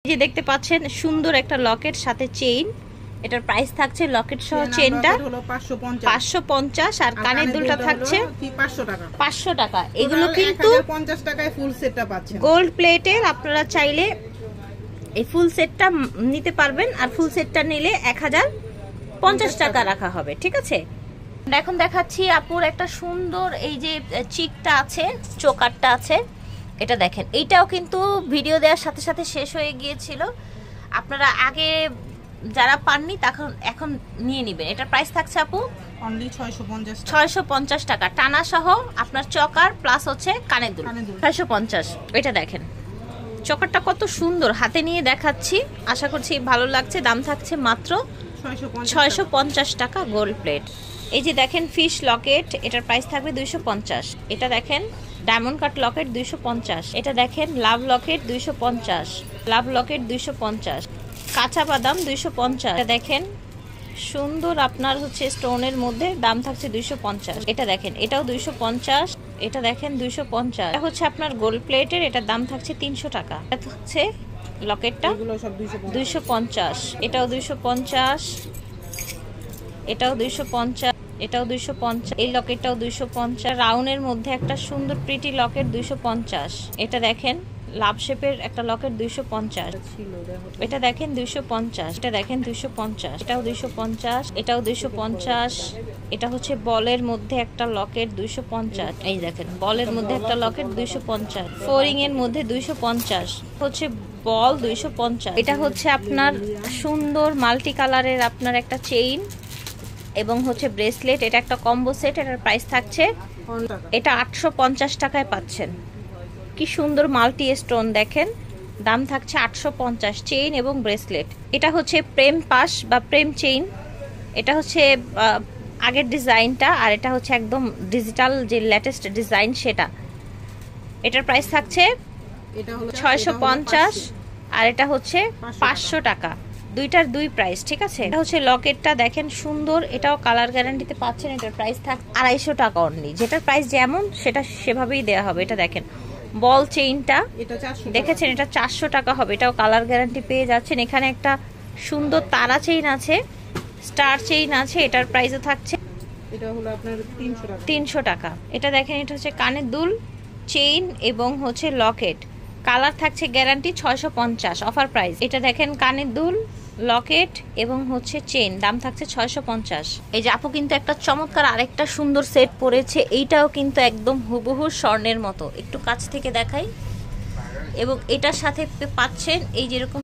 যে দেখতে পাচ্ছেন সুন্দর একটা লকেট সাথে চেইন, এটার প্রাইস থাকছে লকেট সহ চেইনটা 550 আর কানের দুলটা থাকছে 500 টাকা। এগুলো কিন্তু 50 টাকায় ফুল সেটটা পাচ্ছেন গোল্ড প্লেটের। আপনারা চাইলে এই ফুল সেটটা নিতে পারবেন, আর ফুল সেটটা নিলে 1050 টাকা রাখা হবে, ঠিক আছে। এখন দেখাচ্ছি আপুর একটা সুন্দর এই যে চিকটা আছে, চোকারটা আছে, এটা দেখেন। এইটাও কিন্তু ভিডিও দেওয়ার সাথে সাথে শেষ হয়ে গিয়েছিল, আপনারা আগে যারা পাননি তখন এখন নিয়ে নেবেন। এটার প্রাইস থাকছে আপু অনলি 650 টাকা টানা সহ, আপনার চকার প্লাস হচ্ছে কানের দুল 650। এটা দেখেন চকারটা কত সুন্দর, হাতে নিয়ে দেখাচ্ছি, আশা করছি ভালো লাগছে। দাম থাকছে মাত্র 650 টাকা গোল্ড প্লেট। এই যে দেখেন ফিশ লকেট, এটার প্রাইস থাকবে 250। এটা দেখেন ডায়মন্ড কাট লকেট 250। এটা দেখেন লাভ লকেট 250, লাভ লকেট 250, কাঁচা বাদাম 250। এটা দেখেন সুন্দর আপনার হচ্ছে স্টোনের মধ্যে, দাম থাকছে 250। এটা দেখেন এটাও 250, এটা দেখেন 250। এটা হচ্ছে আপনার গোল্ড প্লেটের, এটার দাম থাকছে 300 টাকা। এটা হচ্ছে লকেটটা 250, এটাও 250, এটাও 250, এটাও 250, এই লকেটটাও 250। রাউন্ডের মধ্যে একটা সুন্দর প্রিটি লকেট 250। এটা দেখেন লাভ শেপের একটা লকেট 250, এটা দেখেন 250, এটা দেখেন 250, এটাও 250, এটাও 250। এটা হচ্ছে বলের মধ্যে একটা লকেট 250, এই দেখেন বলের মধ্যে একটা লকেট 250, ফোরিং এর মধ্যে 250 হচ্ছে বল 250। এটা হচ্ছে আপনার সুন্দর মাল্টি কালারের আপনার একটা চেইন এবং হচ্ছে ব্রেসলেট, এটা একটা কম্বো সেট, এটার প্রাইস থাকছে এটা 850 টাকায় পাচ্ছেন। কি সুন্দর মাল্টি স্টোন দেখেন, দাম থাকছে 850, চেইন এবং ব্রেসলেট। এটা হচ্ছে প্রেম পাশ বা প্রেম চেইন, এটা হচ্ছে আগের ডিজাইনটা, আর এটা হচ্ছে একদম ডিজিটাল যে লেটেস্ট ডিজাইন সেটা। এটার প্রাইস থাকছে 650 আর এটা হচ্ছে 500 টাকা, দুইটার দুই প্রাইস, ঠিক আছে। এটা হচ্ছে লকেটটা দেখেন সুন্দর, এটাও কালার গ্যারান্টিতে পাচ্ছেন। এটার প্রাইস থাক 250 টাকা অনলি, যেটার প্রাইস যেমন সেটা সেভাবেই দেওয়া হবে। এটা দেখেন বল চেইনটা দেখেছেন, এটা 400 টাকা হবে, এটাও কালার গ্যারান্টি পেয়ে যাচ্ছেন। এখানে একটা সুন্দর তারা চেইন আছে, স্টার চেইন আছে, এটার প্রাইসও থাকছে এটা হলো আপনার 300 টাকা। এটা দেখেন এটা হচ্ছে কানের দুল, চেইন এবং হচ্ছে লকেট, কালার থাকছে গ্যারান্টি 650 অফার প্রাইস। এটা দেখেন কানের দুল, লকেট এবং হচ্ছে চেইন, দাম থাকছে 650। এই যে আপু কিন্তু একটা চমৎকার আরেকটা সুন্দর সেট পরেছে, এইটাও কিন্তু একদম হুবহু স্বর্ণের মতো, একটু কাছ থেকে দেখাই। এবং এটার সাথে পাচ্ছেন এই যেরকম